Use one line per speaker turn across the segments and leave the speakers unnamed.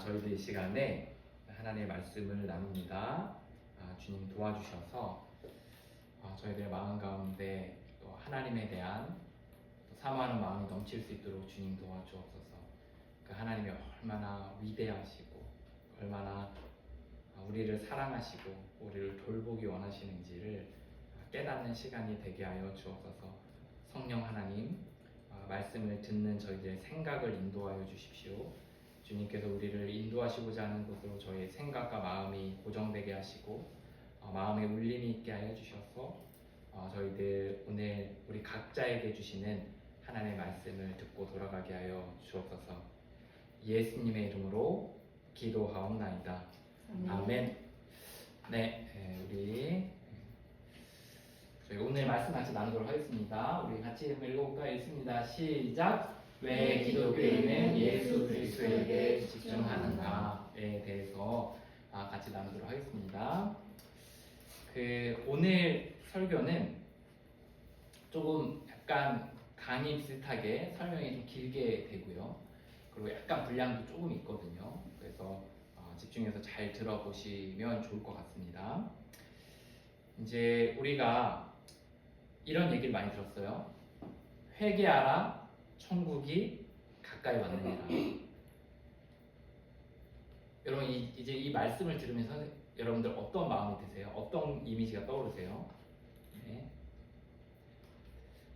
저희들 이 시간에 하나님의 말씀을 나눕니다. 주님 도와주셔서 저희들의 마음 가운데 또 하나님에 대한 또 사모하는 마음이 넘칠 수 있도록 주님 도와주옵소서. 그 하나님이 얼마나 위대하시고 얼마나 우리를 사랑하시고 우리를 돌보기 원하시는지를 깨닫는 시간이 되게 하여 주옵소서. 성령 하나님, 말씀을 듣는 저희들의 생각을 인도하여 주십시오. 주님께서 우리를 인도하시고자 하는 곳으로 저희의 생각과 마음이 고정되게 하시고 마음에 울림이 있게 하여 주셔서 저희들 오늘 우리 각자에게 주시는 하나님의 말씀을 듣고 돌아가게 하여 주옵소서. 예수님의 이름으로 기도하옵나이다. 아멘. 네, 저희 오늘 말씀 같이 나누도록 하겠습니다. 우리 같이 읽어볼까? 읽습니다. 시작. 왜 기독교인은 예수 그리스도에게 집중하는가에 대해서 같이 나누도록 하겠습니다. 오늘 설교는 조금 약간 강의 비슷하게 설명이 좀 길게 되고요. 그리고 약간 분량도 조금 있거든요. 그래서 집중해서 잘 들어보시면 좋을 것 같습니다. 이제 우리가 이런 얘기를 많이 들었어요. 회개하라, 천국이 가까이 왔느니라. 여러분 이제 이 말씀을 들으면서 여러분들 어떤 마음이 드세요? 어떤 이미지가 떠오르세요? 네.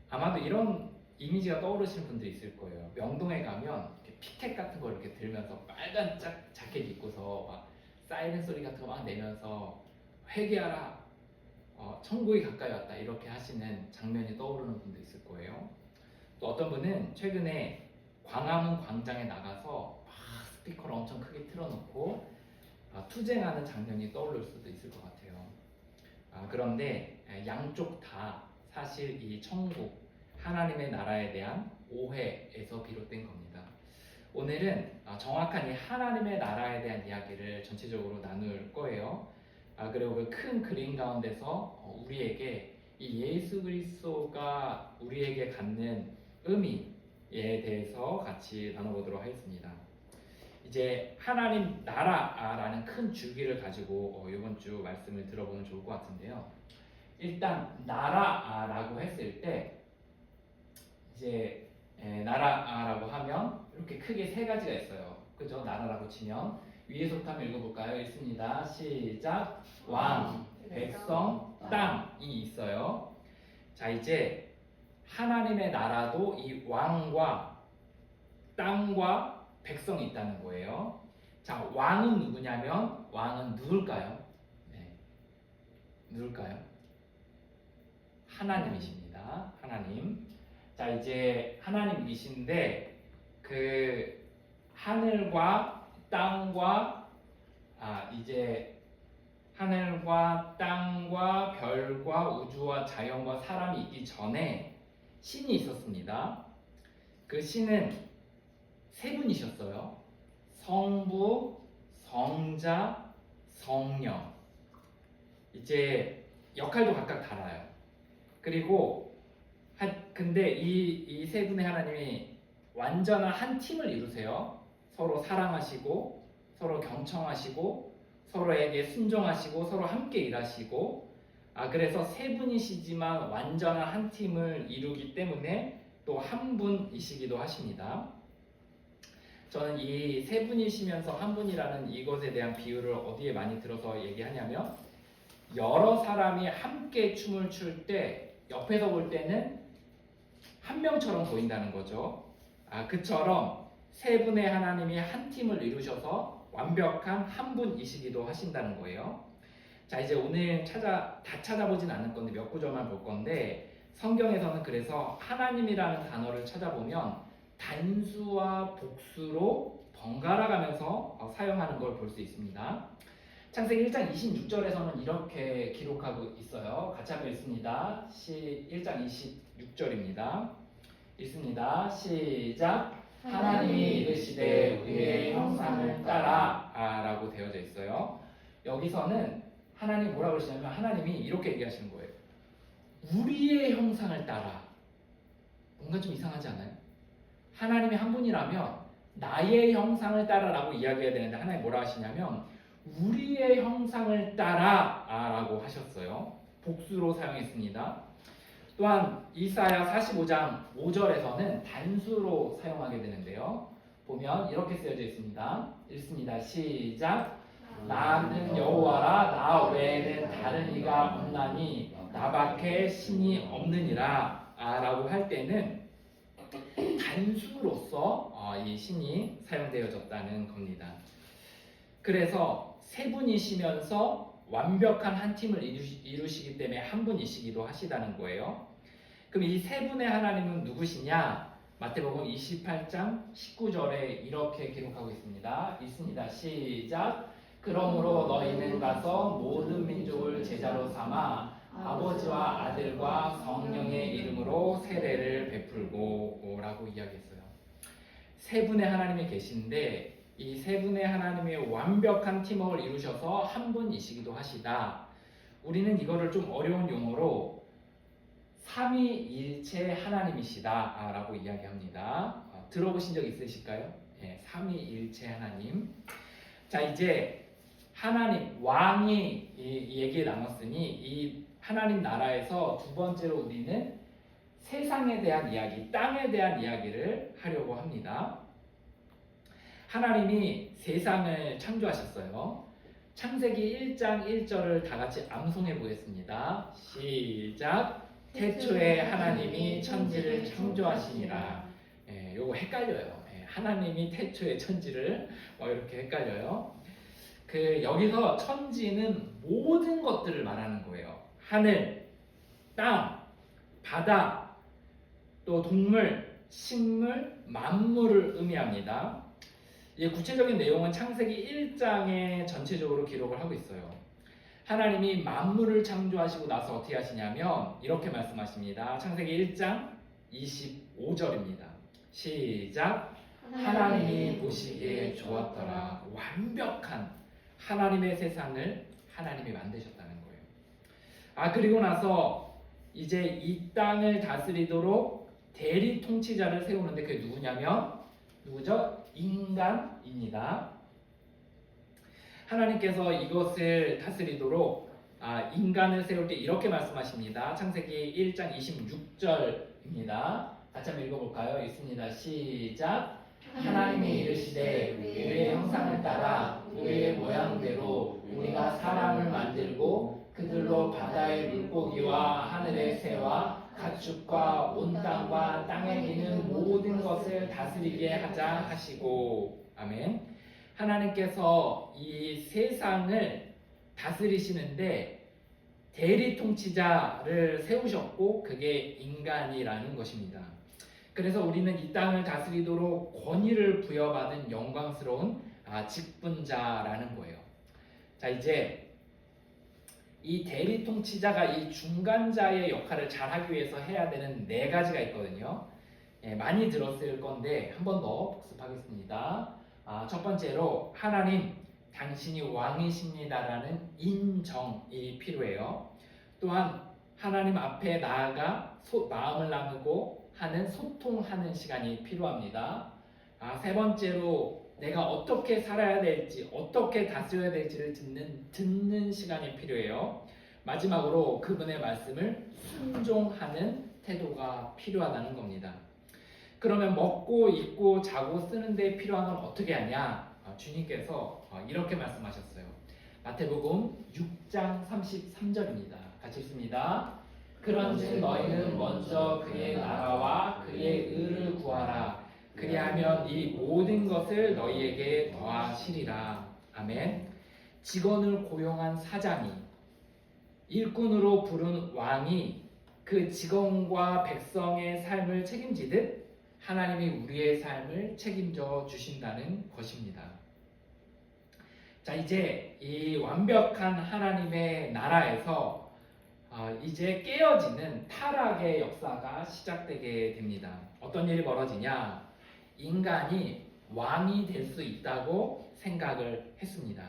아마도 이런 이미지가 떠오르시는 분들이 있을 거예요. 명동에 가면 이렇게 피켓 같은 거 이렇게 들면서 빨간 자켓 입고서 막 사이렌 소리 같은 거 막 내면서 회개하라, 천국이 가까이 왔다 이렇게 하시는 장면이 떠오르는 분도 있을 거예요. 또 어떤 분은 최근에 광화문 광장에 나가서 막 스피커를 엄청 크게 틀어놓고 투쟁하는 장면이 떠오를 수도 있을 것 같아요. 그런데 양쪽 다 사실 이 천국, 하나님의 나라에 대한 오해에서 비롯된 겁니다. 오늘은 정확한 이 하나님의 나라에 대한 이야기를 전체적으로 나눌 거예요. 그리고 그 큰 그림 가운데서 우리에게 이 예수 그리스도가 우리에게 갖는 의미에 대해서 같이 나눠보도록 하겠습니다. 이제 하나님 나라라는 큰 줄기를 가지고 이번 주 말씀을 들어보면 좋을 것 같은데요. 일단 나라라고 했을 때 이제 나라라고 하면 이렇게 크게 세 가지가 있어요. 그죠? 나라라고 치면 위에서부터 한번 읽어볼까요? 읽습니다. 시작. 왕, 백성, 땅이 있어요. 자, 이제 하나님의 나라도 이 왕과 땅과 백성이 있다는 거예요. 자, 왕은 누구냐면 왕은 누굴까요? 네. 누굴까요? 하나님이십니다. 하나님. 자, 이제 하나님이신데 그 하늘과 땅과 이제 하늘과 땅과 별과 우주와 자연과 사람이 있기 전에 신이 있었습니다. 그 신은 세 분이셨어요. 성부, 성자, 성령. 이제 역할도 각각 달라요. 그리고 근데 이 세 분의 하나님이 완전한 한 팀을 이루세요. 서로 사랑하시고 서로 경청하시고 서로에게 순종하시고 서로 함께 일하시고 그래서 세 분이시지만 완전한 한 팀을 이루기 때문에 또 한 분이시기도 하십니다. 저는 이 세 분이시면서 한 분이라는 이것에 대한 비유를 어디에 많이 들어서 얘기하냐면 여러 사람이 함께 춤을 출 때 옆에서 볼 때는 한 명처럼 보인다는 거죠. 그처럼 세 분의 하나님이 한 팀을 이루셔서 완벽한 한 분이시기도 하신다는 거예요. 자, 이제 오늘 다 찾아보진 않을 건데 몇 구절만 볼 건데 성경에서는 그래서 하나님이라는 단어를 찾아보면 단수와 복수로 번갈아 가면서 사용하는 걸 볼 수 있습니다. 창세기 1장 26절에서는 이렇게 기록하고 있어요. 같이 한번 읽습니다. 1장 26절입니다. 읽습니다. 시작. 하나님이 이르시되 우리의 형상을 따라 라고 되어져 있어요. 여기서는 하나님 뭐라고 그러시냐면 하나님이 이렇게 얘기하시는 거예요. 우리의 형상을 따라. 뭔가 좀 이상하지 않아요? 하나님이 한 분이라면 나의 형상을 따라라고 이야기해야 되는데 하나님 뭐라 하시냐면 우리의 형상을 따라라고 하셨어요. 복수로 사용했습니다. 또한 이사야 45장 5절에서는 단수로 사용하게 되는데요. 보면 이렇게 쓰여져 있습니다. 읽습니다. 시작. 나는 여호와라 나 외에는 다른 이가 없나니 나밖에 신이 없느니라 라고 할 때는 단수로서 이 신이 사용되어졌다는 겁니다. 그래서 세 분이시면서 완벽한 한 팀을 이루시기 때문에 한 분이시기도 하시다는 거예요. 그럼 이 세 분의 하나님은 누구시냐? 마태복음 28장 19절에 이렇게 기록하고 있습니다. 읽습니다. 시작. 그러므로 너희는 가서 모든 민족을 제자로 삼아 아버지와 아들과 성령의 이름으로 세례를 베풀고 라고 이야기했어요. 세 분의 하나님이 계신데 이 세 분의 하나님의 완벽한 팀워크를 이루셔서 한 분이시기도 하시다. 우리는 이거를 좀 어려운 용어로 삼위일체 하나님이시다 라고 이야기합니다. 들어보신 적 있으실까요? 네, 삼위일체 하나님. 자, 이제 하나님 왕이 이 얘기 나눴으니 이 하나님 나라에서 두 번째로 우리는 세상에 대한 이야기, 땅에 대한 이야기를 하려고 합니다. 하나님이 세상을 창조하셨어요. 창세기 1장 1절을 다 같이 암송해 보겠습니다. 시작. 태초에 하나님이 천지를 창조하시니라. 요거 헷갈려요. 하나님이 태초에 천지를 이렇게 헷갈려요. 여기서 천지는 모든 것들을 말하는 거예요. 하늘, 땅, 바다, 또 동물, 식물, 만물을 의미합니다. 구체적인 내용은 창세기 1장에 전체적으로 기록을 하고 있어요. 하나님이 만물을 창조하시고 나서 어떻게 하시냐면 이렇게 말씀하십니다. 창세기 1장 25절입니다. 시작. 하나님이 보시기에 좋았더라. 완벽한 하나님의 세상을 하나님이 만드셨다는 거예요. 그리고 나서 이제 이 땅을 다스리도록 대리 통치자를 세우는데 그게 누구냐면 누구죠? 인간입니다. 하나님께서 이것을 다스리도록 인간을 세울 때 이렇게 말씀하십니다. 창세기 1장 26절입니다. 같이 한번 읽어볼까요? 있습니다. 시작. 하나님이 이르시되 우리의 형상을 따라 우리의 모양대로 우리가 사람을 만들고 그들로 바다의 물고기와 하늘의 새와 가축과 온 땅과 땅에 기는 모든 것을 다스리게 하자 하시고. 아멘. 하나님께서 이 세상을 다스리시는데 대리 통치자를 세우셨고 그게 인간이라는 것입니다. 그래서 우리는 이 땅을 다스리도록 권위를 부여받은 영광스러운 직분자라는 거예요. 자, 이제 이 대리 통치자가 이 중간자의 역할을 잘하기 위해서 해야 되는 네 가지가 있거든요. 많이 들었을 건데 한 번 더 복습하겠습니다. 첫 번째로 하나님 당신이 왕이십니다라는 인정이 필요해요. 또한 하나님 앞에 나아가 마음을 나누고 하는 소통하는 시간이 필요합니다. 세 번째로 내가 어떻게 살아야 될지 어떻게 다스려야 될지를 듣는 시간이 필요해요. 마지막으로 그분의 말씀을 순종하는 태도가 필요하다는 겁니다. 그러면 먹고 입고 자고 쓰는데 필요한 건 어떻게 하냐? 주님께서 이렇게 말씀하셨어요. 마태복음 6장 33절입니다. 같이 읽습니다. 그런즉 너희는 먼저 그의 나라와 그의 의를 구하라. 그리하면 이 모든 것을 너희에게 더하시리라. 아멘. 직원을 고용한 사장이 일꾼으로 부른 왕이 그 직원과 백성의 삶을 책임지듯 하나님이 우리의 삶을 책임져 주신다는 것입니다. 자, 이제 이 완벽한 하나님의 나라에서 이제 깨어지는 타락의 역사가 시작되게 됩니다. 어떤 일이 벌어지냐? 인간이 왕이 될 수 있다고 생각을 했습니다.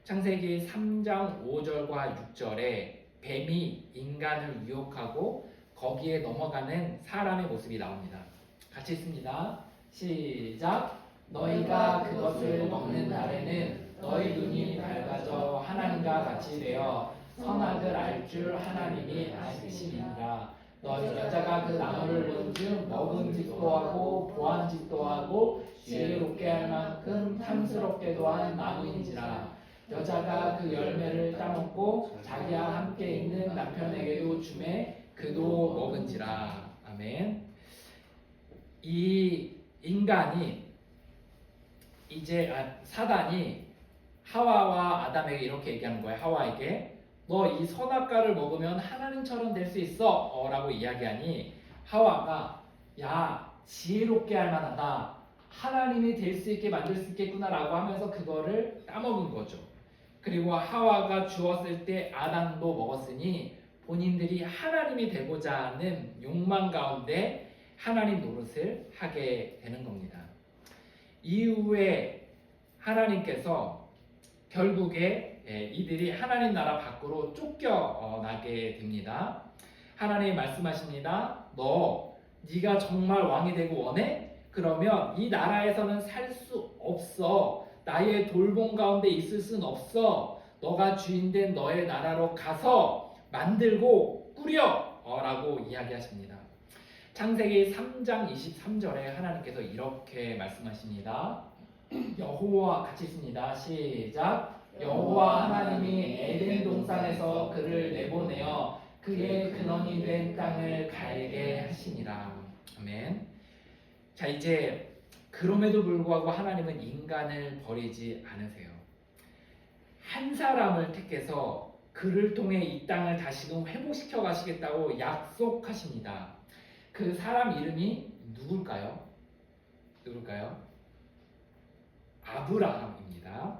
창세기 3장 5절과 6절에 뱀이 인간을 유혹하고 거기에 넘어가는 사람의 모습이 나옵니다. 같이 읽습니다. 시작. 너희가 그것을 먹는 날에는 너희 눈이 밝아져 하나님과 같이 되어 선악을 알 줄 하나님이 아시니라. 너희 여자가 그 나무를 본즉 먹음직도 하고 보암직도 하고 지혜롭게 할 만큼 탐스럽게도 한 나무인지라. 여자가 그 열매를 따먹고 자기와 함께 있는 남편에게도 주매 그도 먹은지라. 아멘. 이 인간이 이제 사단이 하와와 아담에게 이렇게 얘기하는 거예요. 하와에게 너 이 선악과를 먹으면 하나님처럼 될 수 있어 라고 이야기하니 하와가 야 지혜롭게 할 만하다, 하나님이 될 수 있게 만들 수 있겠구나 라고 하면서 그거를 따먹은 거죠. 그리고 하와가 주었을 때 아담도 먹었으니 본인들이 하나님이 되고자 하는 욕망 가운데 하나님 노릇을 하게 되는 겁니다. 이후에 하나님께서 결국에 이들이 하나님 나라 밖으로 쫓겨나게 됩니다. 하나님이 말씀하십니다. 네가 정말 왕이 되고 원해? 그러면 이 나라에서는 살 수 없어. 나의 돌봄 가운데 있을 수는 없어. 너가 주인된 너의 나라로 가서 만들고 꾸려 라고 이야기하십니다. 창세기 3장 23절에 하나님께서 이렇게 말씀하십니다. 여호와 같이 있습니다. 시작. 여호와 하나님이 에덴 동산에서 그를 내보내어 그의 근원이 된 땅을 갈게 하시니라. 아멘. 자, 이제 그럼에도 불구하고 하나님은 인간을 버리지 않으세요. 한 사람을 택해서 그를 통해 이 땅을 다시금 회복시켜 가시겠다고 약속하십니다. 그 사람 이름이 누굴까요? 아브라함입니다.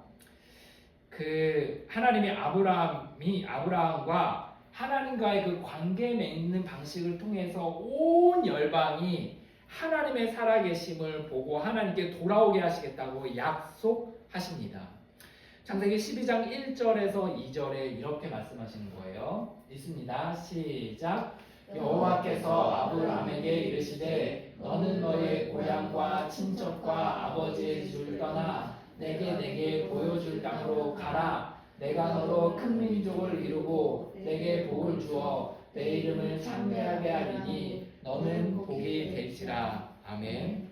하나님이 아브라함과 하나님과의 그 관계 맺는 방식을 통해서 온 열방이 하나님의 살아계심을 보고 하나님께 돌아오게 하시겠다고 약속하십니다. 창세기 12장 1절에서 2절에 이렇게 말씀하시는 거예요. 읽습니다. 시작. 여호와께서 아브라함에게 이르시되 너는 너의 고향과 친척과 아버지의 집을 떠나 내게 보여줄 땅으로 가라. 내가 너로 큰 민족을 이루고 내게 복을 주어 내 이름을 창대하게 하리니 너는 복이 될지라. 아멘.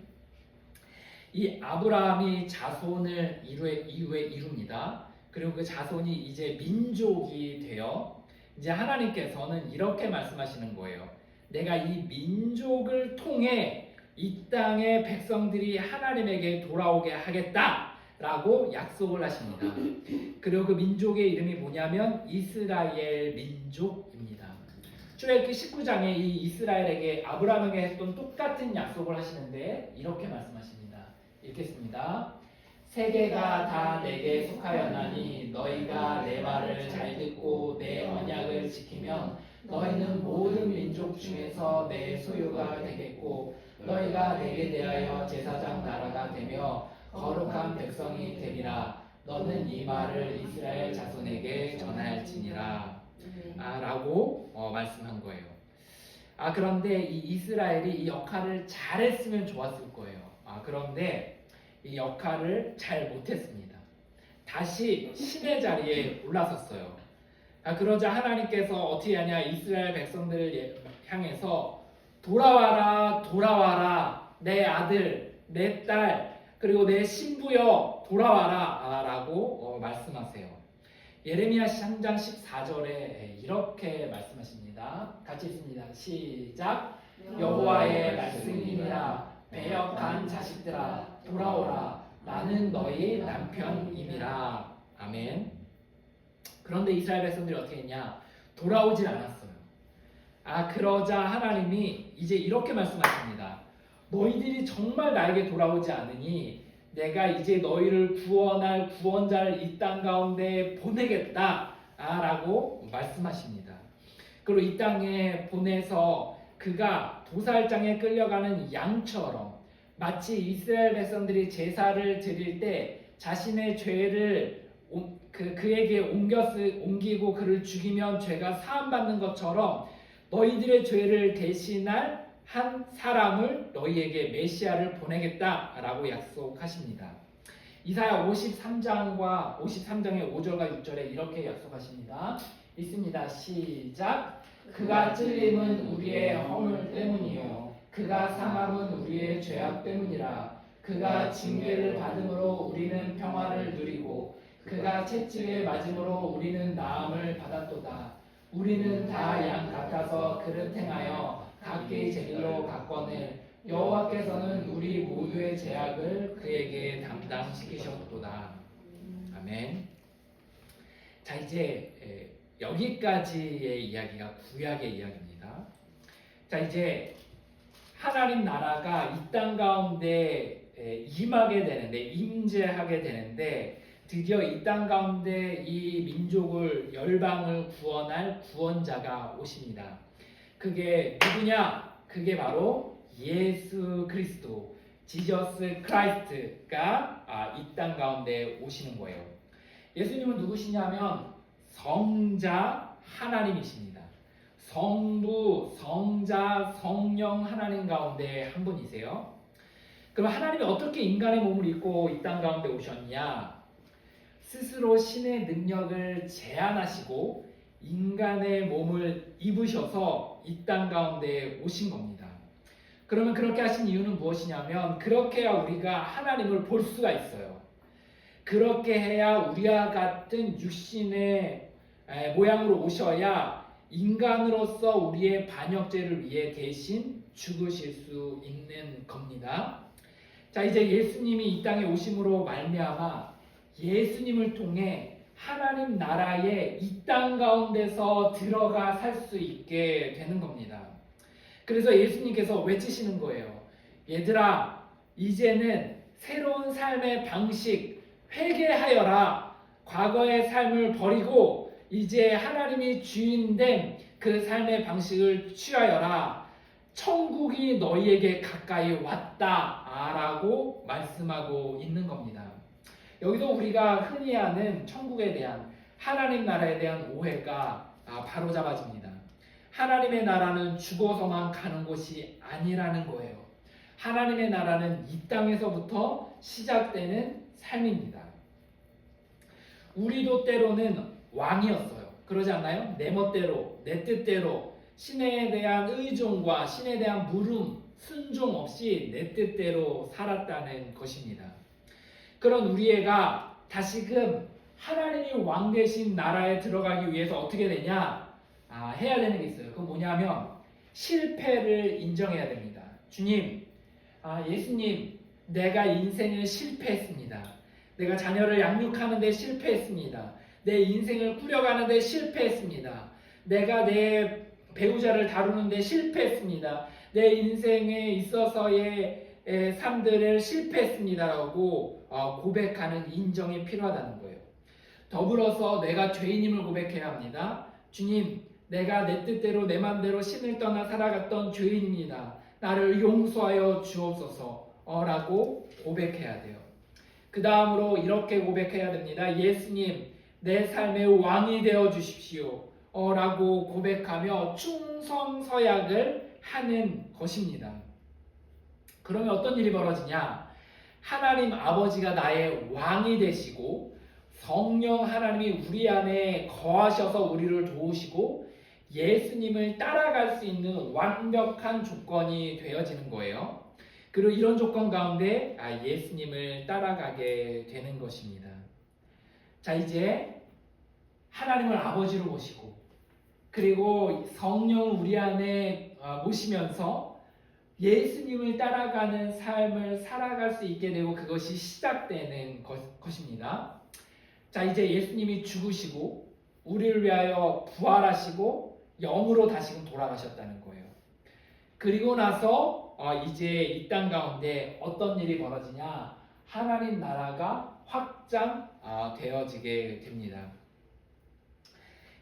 이 아브라함이 자손을 이후에 이룹니다. 그리고 그 자손이 이제 민족이 되어 이제 하나님께서는 이렇게 말씀하시는 거예요. 내가 이 민족을 통해 이 땅의 백성들이 하나님에게 돌아오게 하겠다라고 약속을 하십니다. 그리고 그 민족의 이름이 뭐냐면 이스라엘 민족입니다. 출애굽기 19장에 이 이스라엘에게 아브라함에게 했던 똑같은 약속을 하시는데 이렇게 말씀하십니다. 읽겠습니다. 세계가 다 내게 속하였나니 너희가 내 말을 잘 듣고 내 언약을 지키면 너희는 모든 민족 중에서 내 소유가 되겠고 너희가 내게 대하여 제사장 나라가 되며 거룩한 백성이 되리라. 너는 이 말을 이스라엘 자손에게 전할지니라. 라고 말씀한 거예요. 그런데 이 이스라엘이 이 역할을 잘했으면 좋았을 거예요. 그런데 이 역할을 잘 못했습니다. 다시 신의 자리에 올라섰어요. 그러자 하나님께서 어떻게 하냐, 이스라엘 백성들을 향해서 돌아와라 내 아들 내 딸 그리고 내 신부여 돌아와라 라고 말씀하세요. 예레미야 3장 14절에 이렇게 말씀하십니다. 같이 읽습니다. 시작. 여호와의 말씀이니라. 배역한 자식들아 돌아오라. 나는 너희 남편임이라. 아멘. 그런데 이스라엘 백성들이 어떻게 했냐? 돌아오질 않았어요. 그러자 하나님이 이제 이렇게 말씀하십니다. 너희들이 정말 나에게 돌아오지 않으니 내가 이제 너희를 구원할 구원자를 이 땅 가운데 보내겠다 라고 말씀하십니다. 그리고 이 땅에 보내서 그가 도살장에 끌려가는 양처럼 마치 이스라엘 백성들이 제사를 드릴 때 자신의 죄를 그에게 옮기고 그를 죽이면 죄가 사함받는 것처럼 너희들의 죄를 대신할 한 사람을 너희에게 메시아를 보내겠다라고 약속하십니다. 이사야 53장과 53장의 5절과 6절에 이렇게 약속하십니다. 있습니다. 시작. 그가 찔림은 우리의 허물 때문이요 그가 상함은 우리의 죄악 때문이라. 그가 징계를 받음으로 우리는 평화를 누리고 그가 채찍에 맞음으로 우리는 나음을 받았도다. 우리는 다 양 같아서 그릇 행하여 각기 제 길로 갔거늘 여호와께서는 우리 모두의 죄악을 그에게 담당시키셨도다. 아멘. 자, 이제 여기까지의 이야기가 구약의 이야기입니다. 자, 이제 하나님 나라가 이 땅 가운데 임하게 되는데, 임재하게 되는데, 드디어 이 땅 가운데 이 민족을, 열방을 구원할 구원자가 오십니다. 그게 누구냐? 그게 바로 예수 그리스도, 지저스 크라이스트가 이 땅 가운데 오시는 거예요. 예수님은 누구시냐면 성자 하나님이십니다. 성부, 성자, 성령 하나님 가운데 한 분이세요. 그럼 하나님이 어떻게 인간의 몸을 입고 이 땅 가운데 오셨냐? 스스로 신의 능력을 제한하시고 인간의 몸을 입으셔서 이 땅 가운데 오신 겁니다. 그러면 그렇게 하신 이유는 무엇이냐면 그렇게 해야 우리가 하나님을 볼 수가 있어요. 그렇게 해야 우리와 같은 육신의 모양으로 오셔야 인간으로서 우리의 반역죄를 위해 대신 죽으실 수 있는 겁니다. 자, 이제 예수님이 이 땅에 오심으로 말미암아 예수님을 통해 하나님 나라에 이 땅 가운데서 들어가 살 수 있게 되는 겁니다. 그래서 예수님께서 외치시는 거예요. 얘들아, 이제는 새로운 삶의 방식 회개하여라. 과거의 삶을 버리고 이제 하나님이 주인된 그 삶의 방식을 취하여라. 천국이 너희에게 가까이 왔다라고 말씀하고 있는 겁니다. 여기서 우리가 흔히 하는 천국에 대한, 하나님 나라에 대한 오해가 바로잡아집니다. 하나님의 나라는 죽어서만 가는 곳이 아니라는 거예요. 하나님의 나라는 이 땅에서부터 시작되는 삶입니다. 우리도 때로는 왕이었어요. 그러지 않나요? 내 멋대로, 내 뜻대로 신에 대한 의존과 신에 대한 물음, 순종 없이 내 뜻대로 살았다는 것입니다. 그런 우리가 다시금 하나님이 왕 되신 나라에 들어가기 위해서 어떻게 되냐? 해야 되는 게 있어요. 그건 뭐냐면 실패를 인정해야 됩니다. 주님, 예수님, 내가 인생을 실패했습니다. 내가 자녀를 양육하는데 실패했습니다. 내 인생을 꾸려가는데 실패했습니다. 내가 내 배우자를 다루는데 실패했습니다. 내 인생에 있어서의 삶들을 실패했습니다라고 고백하는 인정이 필요하다는 거예요. 더불어서 내가 죄인임을 고백해야 합니다. 주님, 내가 내 뜻대로 내 맘대로 신을 떠나 살아갔던 죄인입니다. 나를 용서하여 주옵소서 라고 고백해야 돼요. 그 다음으로 이렇게 고백해야 됩니다. 예수님, 내 삶의 왕이 되어 주십시오 라고 고백하며 충성서약을 하는 것입니다. 그러면 어떤 일이 벌어지냐? 하나님 아버지가 나의 왕이 되시고 성령 하나님이 우리 안에 거하셔서 우리를 도우시고 예수님을 따라갈 수 있는 완벽한 조건이 되어지는 거예요. 그리고 이런 조건 가운데 예수님을 따라가게 되는 것입니다. 자, 이제 하나님을 아버지로 모시고 그리고 성령을 우리 안에 모시면서 예수님을 따라가는 삶을 살아갈 수 있게 되고 그것이 시작되는 것입니다. 자, 이제 예수님이 죽으시고 우리를 위하여 부활하시고 영으로 다시금 돌아가셨다는 거예요. 그리고 나서 이제 이 땅 가운데 어떤 일이 벌어지냐? 하나님 나라가 확장되어지게 됩니다.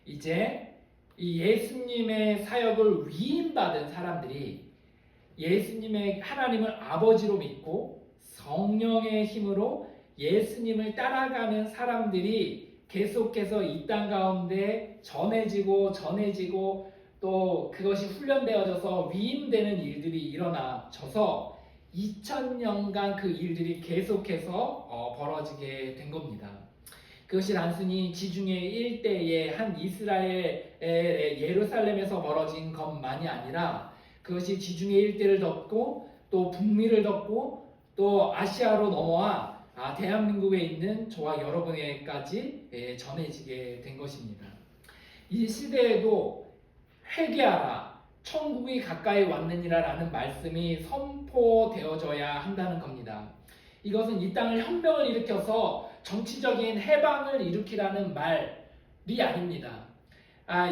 이제 이 예수님의 사역을 위임받은 사람들이 예수님의 하나님을 아버지로 믿고 성령의 힘으로 예수님을 따라가는 사람들이 계속해서 이 땅 가운데 전해지고 또 그것이 훈련되어져서 위임되는 일들이 일어나져서 2000년간 그 일들이 계속해서 벌어지게 된 겁니다. 그것이 단순히 지중해 일대의 한 이스라엘의 예루살렘에서 벌어진 것만이 아니라 그것이 지중해 일대를 덮고 또 북미를 덮고 또 아시아로 넘어와 대한민국에 있는 저와 여러분에게까지 전해지게 된 것입니다. 이 시대에도 회개하라, 천국이 가까이 왔느니라 라는 말씀이 선포되어져야 한다는 겁니다. 이것은 이 땅을 혁명을 일으켜서 정치적인 해방을 일으키라는 말이 아닙니다.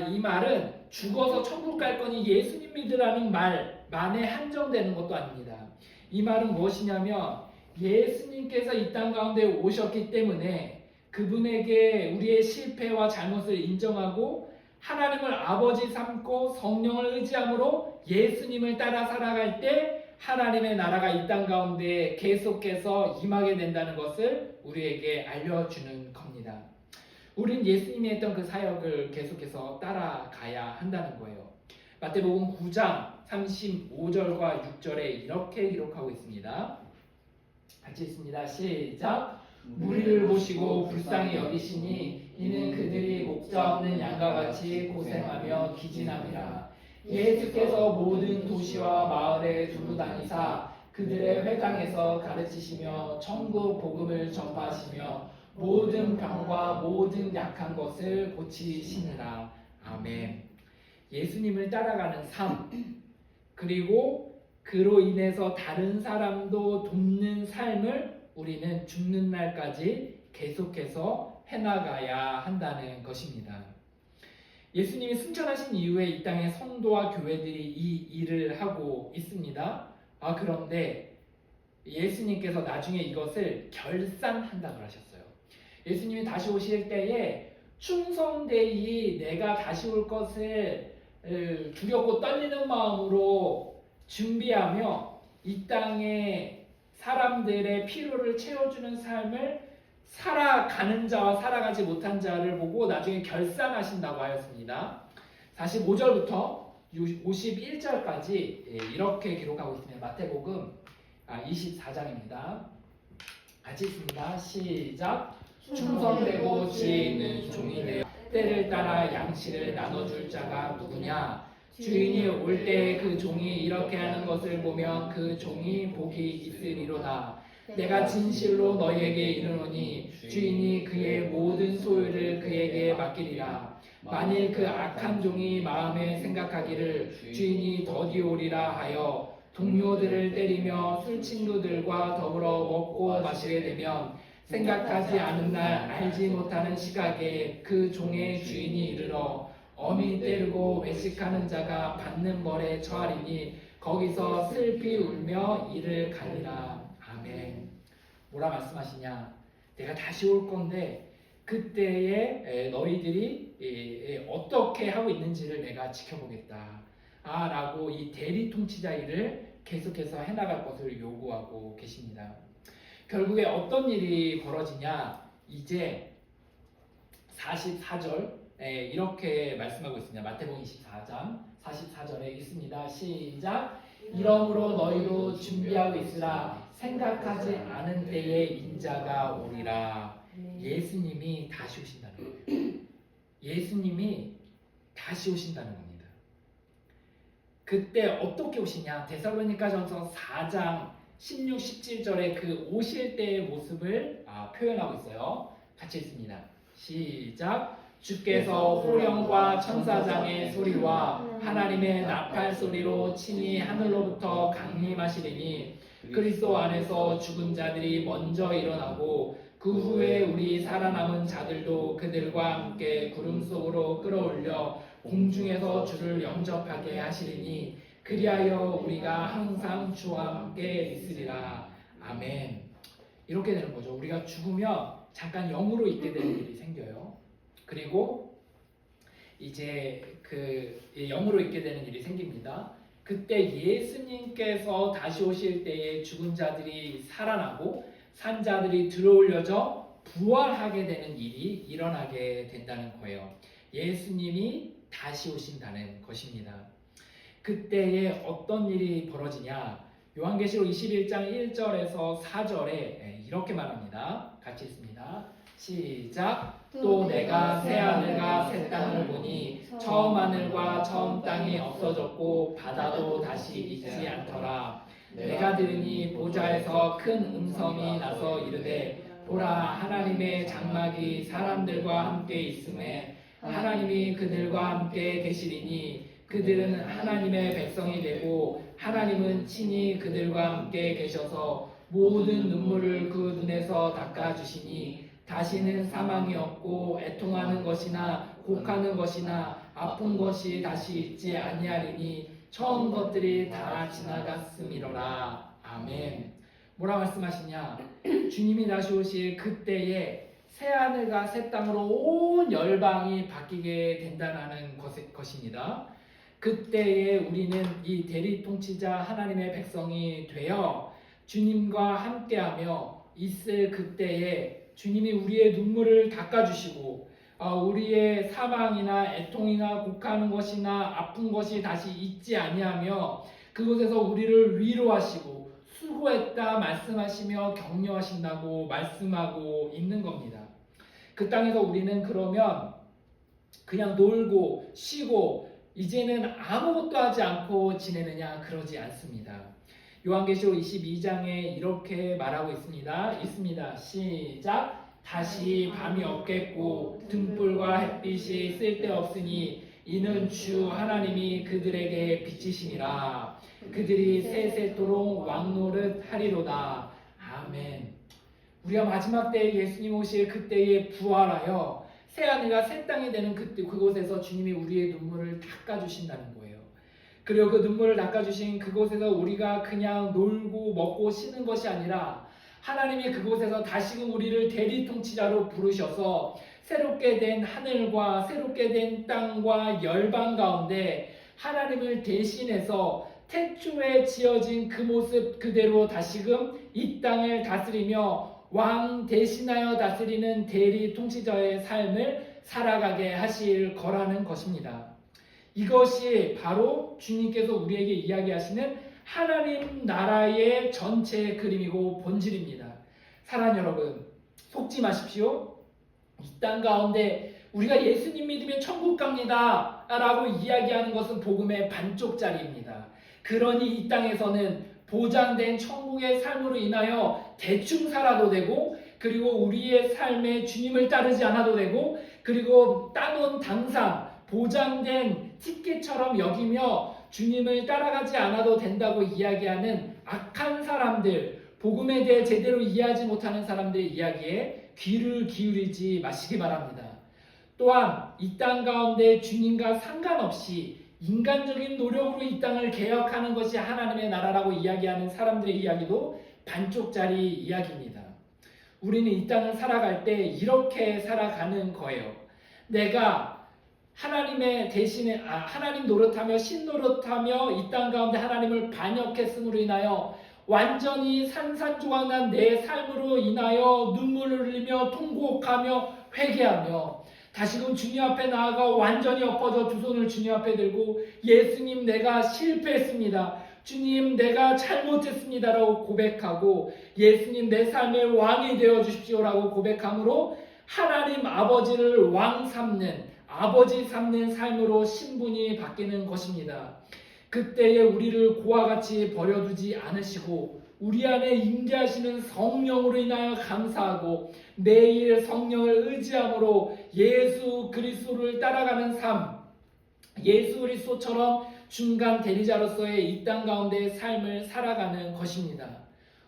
이 말은 죽어서 천국 갈 거니 예수님 믿으라는 말만에 한정되는 것도 아닙니다. 이 말은 무엇이냐면 예수님께서 이 땅 가운데 오셨기 때문에 그분에게 우리의 실패와 잘못을 인정하고 하나님을 아버지 삼고 성령을 의지함으로 예수님을 따라 살아갈 때 하나님의 나라가 이 땅 가운데 계속해서 임하게 된다는 것을 우리에게 알려주는 겁니다. 우린 예수님이 했던 그 사역을 계속해서 따라가야 한다는 거예요. 마태복음 9장 35절과 6절에 이렇게 기록하고 있습니다. 같이 읽습니다. 시작. 무리를 보시고 불쌍히 여기시니 이는 그들이 목자 없는 양과 같이 고생하며 기진함이라. 예수께서 모든 도시와 마을에 두루 다니사 그들의 회당에서 가르치시며 천국 복음을 전파하시며 모든 병과 모든 약한 것을 고치시니라. 아멘. 예수님을 따라가는 삶, 그리고 그로 인해서 다른 사람도 돕는 삶을 우리는 죽는 날까지 계속해서 해나가야 한다는 것입니다. 예수님이 승천하신 이후에 이 땅의 성도와 교회들이 이 일을 하고 있습니다. 그런데 예수님께서 나중에 이것을 결산한다고 하셨어요. 예수님이 다시 오실 때에 충성되이 내가 다시 올 것을 두렵고 떨리는 마음으로 준비하며 이 땅의 사람들의 필요를 채워주는 삶을 살아가는 자와 살아가지 못한 자를 보고 나중에 결산하신다고 하였습니다. 45절부터 51절까지 이렇게 기록하고 있습니다. 마태복음 24장입니다. 같이 읽습니다. 시작. 충성되고 지혜 있는 종이 되어 때를 따라 양식을 나눠줄 자가 누구냐? 주인이 올 때 그 종이 이렇게 하는 것을 보면 그 종이 복이 있으리로다. 내가 진실로 너희에게 이르노니 주인이 그의 모든 소유를 그에게 맡기리라. 만일 그 악한 종이 마음에 생각하기를 주인이 더디 오리라 하여 동료들을 때리며 술 친구들과 더불어 먹고 마시게 되면 생각하지 않은 날 알지 못하는 시각에 그 종의 주인이 이르러 어미 때리고 외식하는 자가 받는 벌에 처하리니 거기서 슬피 울며 이를 가리라. 아멘. 뭐라 말씀하시냐? 내가 다시 올 건데 그때에 너희들이 어떻게 하고 있는지를 내가 지켜보겠다. 라고 이 대리 통치자 일을 계속해서 해나갈 것을 요구하고 계십니다. 결국에 어떤 일이 벌어지냐? 이제 44절 이렇게 말씀하고 있습니다. 마태복음 24장 44절에 있습니다. 시작. 이러므로 너희도 준비하고 있으라. 생각하지 않은 때에 인자가 오리라. 예수님이 다시 오신다는 거예요. 예수님이 다시 오신다는 겁니다. 그때 어떻게 오시냐? 데살로니가전서 4장 16, 17절에 그 오실 때의 모습을 표현하고 있어요. 같이 읽습니다. 시작. 주께서 호령과 천사장의 소리와 하나님의 나팔 소리로 친히 하늘로부터 강림하시리니 그리스도 안에서 죽은 자들이 먼저 일어나고 그 후에 우리 살아남은 자들도 그들과 함께 구름 속으로 끌어올려 공중에서 주를 영접하게 하시리니 그리하여 우리가 항상 주와 함께 있으리라. 아멘. 이렇게 되는 거죠. 우리가 죽으면 잠깐 영으로 있게 되는 일이 생겨요. 그리고 이제 그 영으로 있게 되는 일이 생깁니다. 그때 예수님께서 다시 오실 때에 죽은 자들이 살아나고 산 자들이 들어올려져 부활하게 되는 일이 일어나게 된다는 거예요. 예수님이 다시 오신다는 것입니다. 그때에 어떤 일이 벌어지냐? 요한계시록 21장 1절에서 4절에 이렇게 말합니다. 같이 읽습니다. 시작. 또 내가 새 하늘과 새 땅을 보니 처음 하늘과 처음 땅이 없어졌고 바다도 다시 있지 않더라. 내가 들으니 보좌에서 큰 음성이 나서 이르되 보라, 하나님의 장막이 사람들과 함께 있음에 하나님이 그들과 함께 계시리니 그들은 하나님의 백성이 되고 하나님은 친히 그들과 함께 계셔서 모든 눈물을 그 눈에서 닦아주시니 다시는 사망이 없고 애통하는 것이나 곡하는 것이나 아픈 것이 다시 있지 아니하리니 처음 것들이 다 지나갔음이로라. 아멘. 뭐라 말씀하시냐? 주님이 다시 오실 그때에 새하늘과 새 땅으로 온 열방이 바뀌게 된다는 것입니다. 그때에 우리는 이 대리통치자 하나님의 백성이 되어 주님과 함께하며 있을 그때에 주님이 우리의 눈물을 닦아주시고 우리의 사망이나 애통이나 곡하는 것이나 아픈 것이 다시 있지 아니하며 그곳에서 우리를 위로하시고 수고했다 말씀하시며 격려하신다고 말씀하고 있는 겁니다. 그 땅에서 우리는 그러면 그냥 놀고 쉬고 이제는 아무것도 하지 않고 지내느냐? 그러지 않습니다. 요한계시록 22장에 이렇게 말하고 있습니다. 읽습니다. 시작. 다시 밤이 없겠고 등불과 햇빛이 쓸데없으니 이는 주 하나님이 그들에게 비치심이라. 그들이 세세토록 왕노릇 하리로다. 아멘. 우리가 마지막 때에 예수님 오실 그때에 부활하여 새하늘과 새 땅이 되는 그곳에서 주님이 우리의 눈물을 닦아주신다는 거예요. 그리고 그 눈물을 닦아주신 그곳에서 우리가 그냥 놀고 먹고 쉬는 것이 아니라 하나님이 그곳에서 다시금 우리를 대리통치자로 부르셔서 새롭게 된 하늘과 새롭게 된 땅과 열방 가운데 하나님을 대신해서 태초에 지어진 그 모습 그대로 다시금 이 땅을 다스리며 왕 대신하여 다스리는 대리통치자의 삶을 살아가게 하실 거라는 것입니다. 이것이 바로 주님께서 우리에게 이야기하시는 하나님 나라의 전체 그림이고 본질입니다. 사랑하는 여러분, 속지 마십시오. 이 땅 가운데 우리가 예수님 믿으면 천국 갑니다 라고 이야기하는 것은 복음의 반쪽짜리입니다. 그러니 이 땅에서는 보장된 천국의 삶으로 인하여 대충 살아도 되고 그리고 우리의 삶에 주님을 따르지 않아도 되고 그리고 따놓은 당상 보장된 티켓처럼 여기며 주님을 따라가지 않아도 된다고 이야기하는 악한 사람들, 복음에 대해 제대로 이해하지 못하는 사람들의 이야기에 귀를 기울이지 마시기 바랍니다. 또한 이 땅 가운데 주님과 상관없이 인간적인 노력으로 이 땅을 개혁하는 것이 하나님의 나라라고 이야기하는 사람들의 이야기도 반쪽짜리 이야기입니다. 우리는 이 땅을 살아갈 때 이렇게 살아가는 거예요. 내가 하나님의 대신에 하나님 노릇하며 신 노릇하며 이 땅 가운데 하나님을 반역했음으로 인하여 완전히 산산조각난 내 삶으로 인하여 눈물을 흘리며 통곡하며 회개하며 다시금 주님 앞에 나아가 완전히 엎어져 두 손을 주님 앞에 들고 예수님 내가 실패했습니다. 주님 내가 잘못했습니다 라고 고백하고 예수님 내 삶의 왕이 되어 주십시오라고 고백함으로 하나님 아버지를 왕 삼는 아버지 삼는 삶으로 신분이 바뀌는 것입니다. 그때에 우리를 고와 같이 버려두지 않으시고 우리 안에 임재하시는 성령으로 인하여 감사하고 매일 성령을 의지함으로 예수 그리스도를 따라가는 삶, 예수 그리스도처럼 중간 대리자로서의 이 땅 가운데의 삶을 살아가는 것입니다.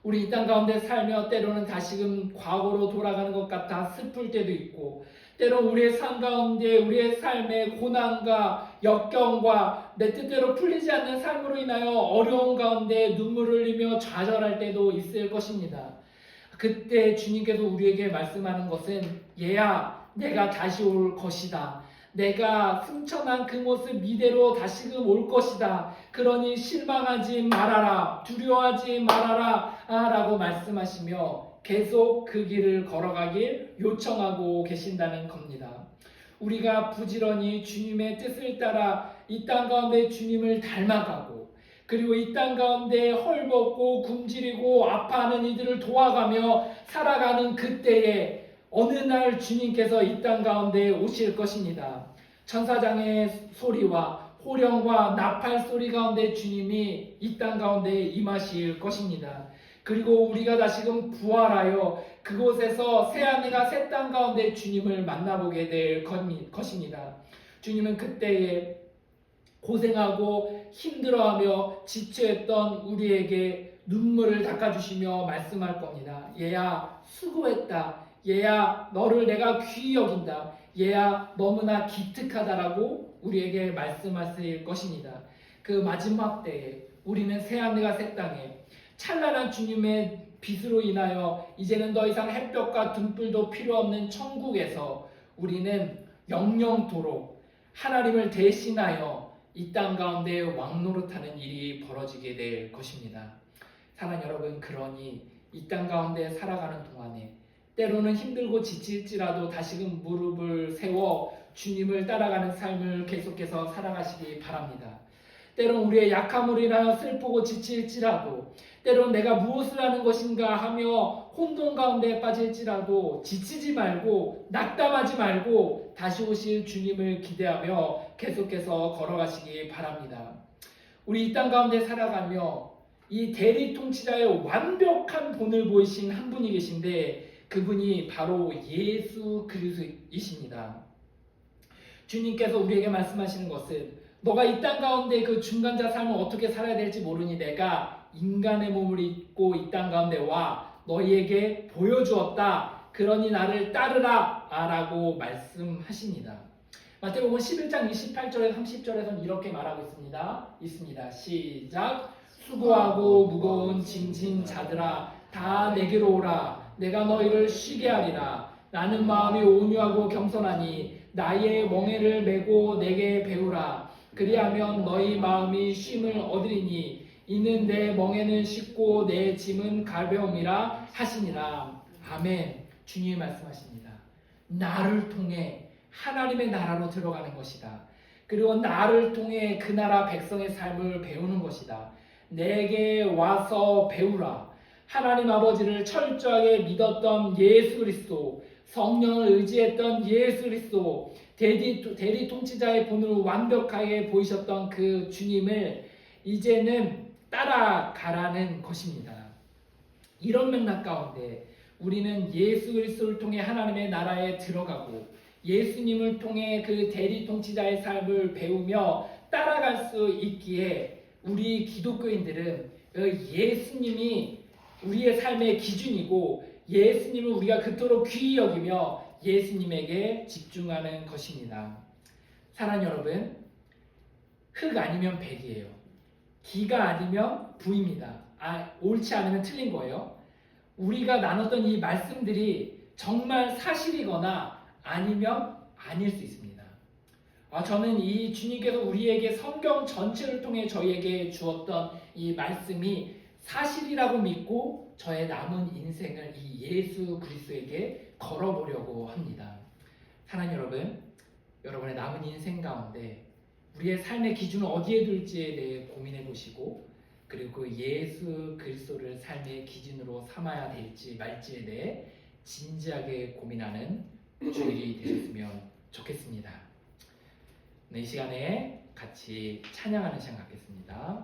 우리 이 땅 가운데 살며 때로는 다시금 과거로 돌아가는 것 같아 슬플 때도 있고 때로 우리의 삶 가운데 우리의 삶의 고난과 역경과 내 뜻대로 풀리지 않는 삶으로 인하여 어려운 가운데 눈물을 흘리며 좌절할 때도 있을 것입니다. 그때 주님께서 우리에게 말씀하는 것은 얘야 내가 다시 올 것이다. 내가 승천한 그 모습 이대로 다시금 올 것이다. 그러니 실망하지 말아라. 두려워하지 말아라 라고 말씀하시며 계속 그 길을 걸어가길 요청하고 계신다는 겁니다.
우리가 부지런히 주님의 뜻을 따라 이 땅 가운데 주님을 닮아가고, 그리고 이 땅 가운데 헐벗고 굶주리고 아파하는 이들을 도와가며 살아가는 그때에 어느 날 주님께서 이 땅 가운데 오실 것입니다. 천사장의 소리와 호령과 나팔 소리 가운데 주님이 이 땅 가운데 임하실 것입니다. 그리고 우리가 다시금 부활하여 그곳에서 새하늘과 새 땅 가운데 주님을 만나보게 될 것입니다. 주님은 그때에 고생하고 힘들어하며 지쳐있던 우리에게 눈물을 닦아주시며 말씀할 겁니다. 얘야, 수고했다. 얘야, 너를 내가 귀히 여긴다. 얘야, 너무나 기특하다라고 우리에게 말씀하실 것입니다. 그 마지막 때에 우리는 새하늘과 새 땅에 찬란한 주님의 빛으로 인하여 이제는 더 이상 햇볕과 등불도 필요 없는 천국에서 우리는 영영토록 하나님을 대신하여 이 땅 가운데 왕노릇하는 일이 벌어지게 될 것입니다. 사랑하는 여러분, 그러니 이 땅 가운데 살아가는 동안에 때로는 힘들고 지칠지라도 다시금 무릎을 세워 주님을 따라가는 삶을 계속해서 살아가시기 바랍니다. 때론 우리의 약함으로 인하여 슬프고 지칠지라도, 때론 내가 무엇을 하는 것인가 하며 혼돈 가운데 빠질지라도 지치지 말고 낙담하지 말고 다시 오실 주님을 기대하며 계속해서 걸어가시기 바랍니다. 우리 이 땅 가운데 살아가며 이 대리 통치자의 완벽한 본을 보이신 한 분이 계신데, 그분이 바로 예수 그리스도이십니다. 주님께서 우리에게 말씀하시는 것은, 너가 이 땅 가운데 그 중간자 삶을 어떻게 살아야 될지 모르니 내가 인간의 몸을 입고 이 땅 가운데 와 너희에게 보여주었다. 그러니 나를 따르라 라고 말씀하십니다. 마태복음 11장 28절에서 30절에서는 이렇게 말하고 있습니다. 시작. 수고하고 무거운 짐진 자들아 다 내게로 오라. 내가 너희를 쉬게 하리라. 나는 마음이 온유하고 겸손하니 나의 멍에를 메고 내게 배우라. 그리하면 너희 마음이 쉼을 얻으리니 이는 내 멍에는 쉽고 내 짐은 가벼움이라 하시니라. 아멘. 주님이 말씀하십니다. 나를 통해 하나님의 나라로 들어가는 것이다. 그리고 나를 통해 그 나라 백성의 삶을 배우는 것이다. 내게 와서 배우라. 하나님 아버지를 철저하게 믿었던 예수 그리스도, 성령을 의지했던 예수 그리스도, 대리 통치자의 본을 완벽하게 보이셨던 그 주님을 이제는 따라가라는 것입니다. 이런 맥락 가운데 우리는 예수 그리스도를 통해 하나님의 나라에 들어가고 예수님을 통해 그 대리 통치자의 삶을 배우며 따라갈 수 있기에, 우리 기독교인들은 예수님이 우리의 삶의 기준이고 예수님을 우리가 그토록 귀히 여기며 예수님에게 집중하는 것입니다. 사랑하는 여러분, 흙 아니면 백이에요. 기가 아니면 부입니다. 옳지 않으면 틀린 거예요. 우리가 나눴던 이 말씀들이 정말 사실이거나 아니면 아닐 수 있습니다. 저는 이 주님께서 우리에게 성경 전체를 통해 저희에게 주었던 이 말씀이 사실이라고 믿고 저의 남은 인생을 이 예수 그리스도에게 걸어보려고 합니다. 사랑하는 여러분, 여러분의 남은 인생 가운데 우리의 삶의 기준을 어디에 둘지에 대해 고민해 보시고, 그리고 예수 그리스도를 삶의 기준으로 삼아야 될지 말지에 대해 진지하게 고민하는 주일이 되셨으면 좋겠습니다. 이 시간에 같이 찬양하는 시간 갖겠습니다.